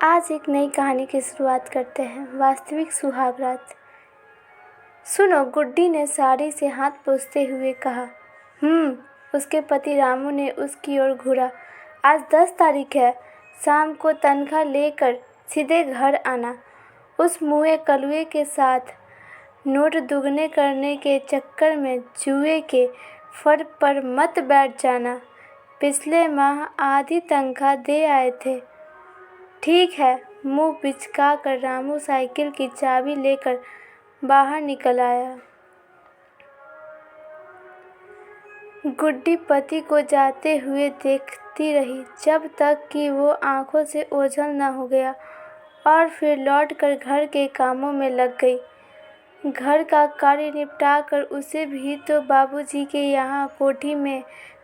आज एक नई कहानी की शुरुआत करते हैं। वास्तविक सुहाग रात। सुनो, गुड्डी ने साड़ी से हाथ पोंछते हुए कहा। उसके पति रामू ने उसकी ओर घूरा। आज 10 तारीख है। शाम को तनख्वाह लेकर सीधे घर आना। उस मुँहे कलुए के साथ नोट दुगने करने के चक्कर में जुए के फर पर मत बैठ जाना। पिछले माह आधी तनख्वाह दे आए थे। ठीक है। मुंह बिचकाकर रामू साइकिल की चाबी लेकर बाहर निकल आया। गुड्डी पति को जाते हुए देखती रही जब तक कि वो आंखों से ओझल न हो गया और फिर लौटकर घर के कामों में लग गई। घर का कार्य निपटाकर उसे भी तो बाबूजी के यहाँ कोठी में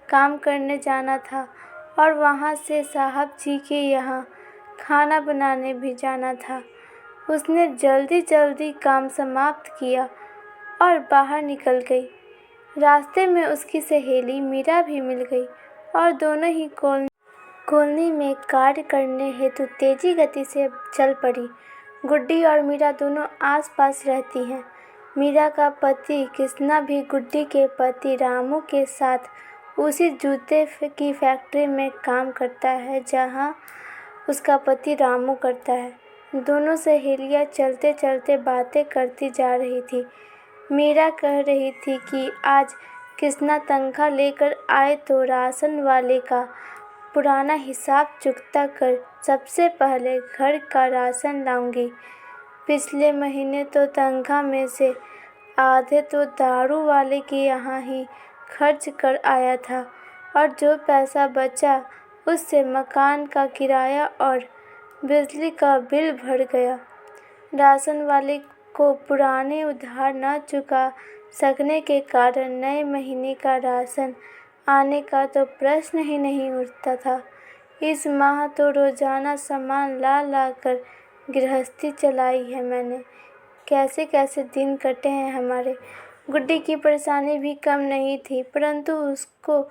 काम करने जाना था और वहाँ से साहब जी के यहाँ खाना बनाने भी जाना था। उसने जल्दी जल्दी काम समाप्त किया और बाहर निकल गई। रास्ते में उसकी सहेली मीरा भी मिल गई और दोनों ही कॉलोनी में कार्य करने हेतु तेजी गति से चल पड़ी। गुड्डी और मीरा दोनों आस-पास रहती हैं। मीरा का पति कृष्णा भी गुड्डी के पति रामू के साथ उसी जूते की फैक्ट्री में काम करता है जहाँ उसका पति रामू करता है। दोनों सहेलियाँ चलते चलते बातें करती जा रही थी। मीरा कह रही थी कि आज कृष्णा तनख्वाह लेकर आए तो राशन वाले का पुराना हिसाब चुकता कर सबसे पहले घर का राशन लाऊंगी। पिछले महीने तो तनख्वाह में से आधे तो दारू वाले के यहाँ ही खर्च कर आया था और जो पैसा बचा उससे मकान का किराया और बिजली का बिल भर गया। राशन वाले को पुराने उधार न चुका सकने के कारण नए महीने का राशन आने का तो प्रश्न ही नहीं उठता था। इस माह तो रोजाना सामान ला ला कर गृहस्थी चलाई है मैंने। कैसे कैसे दिन कटे हैं हमारे। गुड्डी की परेशानी भी कम नहीं थी, परंतु उसको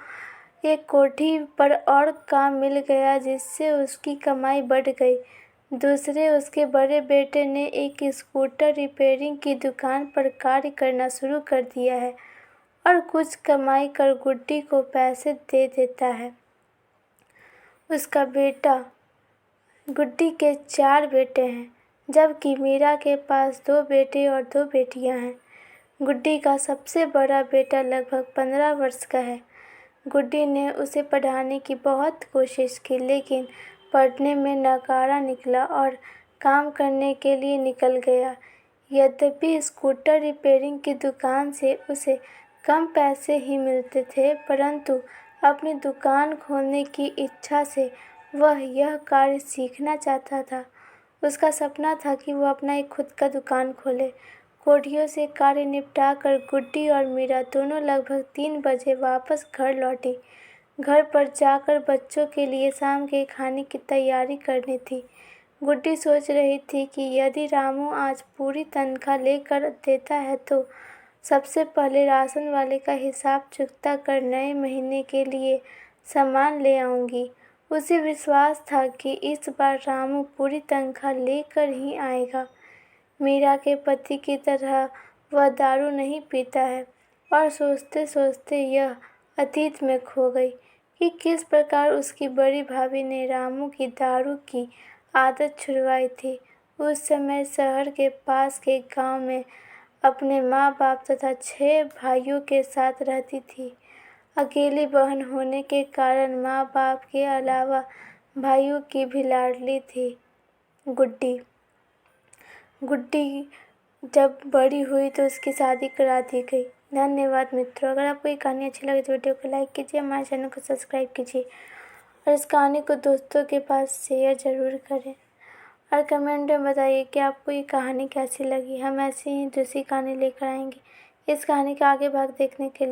एक कोठी पर और काम मिल गया जिससे उसकी कमाई बढ़ गई। दूसरे उसके बड़े बेटे ने एक स्कूटर रिपेयरिंग की दुकान पर कार्य करना शुरू कर दिया है और कुछ कमाई कर गुड्डी को पैसे दे देता है। उसका बेटा गुड्डी के 4 बेटे हैं, जबकि मीरा के पास 2 बेटे और 2 बेटियां हैं। गुड्डी का सबसे बड़ा बेटा लगभग 15 वर्ष का है। गुड्डी ने उसे पढ़ाने की बहुत कोशिश की, लेकिन पढ़ने में नकारा निकला और काम करने के लिए निकल गया। यद्यपि स्कूटर रिपेयरिंग की दुकान से उसे कम पैसे ही मिलते थे, परंतु अपनी दुकान खोलने की इच्छा से वह यह कार्य सीखना चाहता था। उसका सपना था कि वह अपना एक खुद का दुकान खोले। कोठियों से कार्य निपटाकर गुड्डी और मीरा दोनों लगभग 3 बजे वापस घर लौटी। घर पर जाकर बच्चों के लिए शाम के खाने की तैयारी करनी थी। गुड्डी सोच रही थी कि यदि रामू आज पूरी तनख्वाह लेकर देता है तो सबसे पहले राशन वाले का हिसाब चुकता कर नए महीने के लिए सामान ले आऊँगी। उसे विश्वास था कि इस बार रामू पूरी तनख्वाह लेकर ही आएगा। मीरा के पति की तरह वह दारू नहीं पीता है और सोचते सोचते यह अतीत में खो गई कि किस प्रकार उसकी बड़ी भाभी ने रामू की दारू की आदत छुड़वाई थी। उस समय शहर के पास के गांव में अपने माँ बाप तथा 6 भाइयों के साथ रहती थी। अकेली बहन होने के कारण माँ बाप के अलावा भाइयों की भी लाडली थी गुड्डी। गुड्डी जब बड़ी हुई तो उसकी शादी करा दी गई। धन्यवाद मित्रों। अगर आपको ये कहानी अच्छी लगे तो वीडियो को लाइक कीजिए, हमारे चैनल को सब्सक्राइब कीजिए और इस कहानी को दोस्तों के पास शेयर ज़रूर करें और कमेंट में बताइए कि आपको ये कहानी कैसी लगी। हम ऐसी ही दूसरी कहानी लेकर आएंगे। इस कहानी का आगे भाग देखने के लिए